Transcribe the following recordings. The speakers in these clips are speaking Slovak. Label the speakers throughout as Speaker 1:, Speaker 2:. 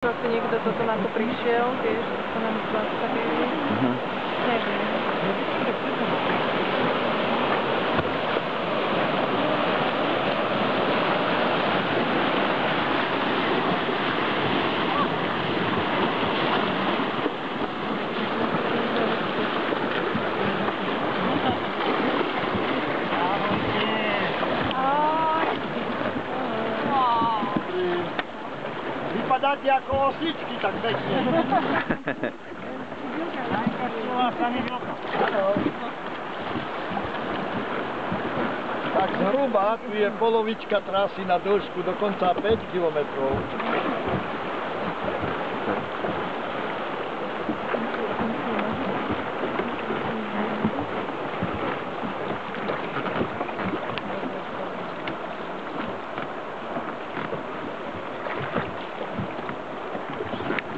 Speaker 1: Zase niekto toto na to prišiel, vieš, to nám zastavili. Neviem.
Speaker 2: Vypadáte ako osličky, tak pekne. Tak zhruba tu je polovička trasy na dĺžku dokonca 5 kilometrov.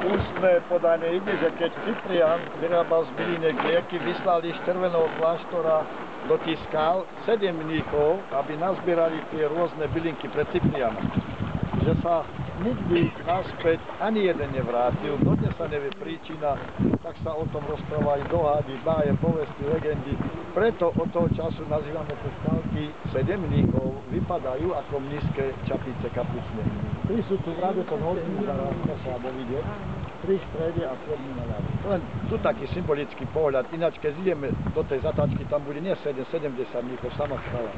Speaker 2: Ústne podanie ide, že keď Cyprian vyrábal z byliniek lieky, vyslali z Červeného kláštora do tých skál 7 mníchov, aby nazbierali tie rôzne bylinky pre Cypriana. Že sa nikdy naspäť ani jeden nevrátil, dodnes sa nevie príčina, tak sa o tom rozprávajú dohady, báje, povesti, legendy. Preto od toho času nazývame tie skálky 7 mníchov, vypadajú ako mníšské čapice kapucne. 3 sú tu v rade pod horným zarážkom, sa dá vidieť, 3 v strede a 7 na ľade. Len tu taký symbolický pohľad, ináč keď ideme do tej zatáčky, tam bude nie 7, 70 mníchov, sama skala.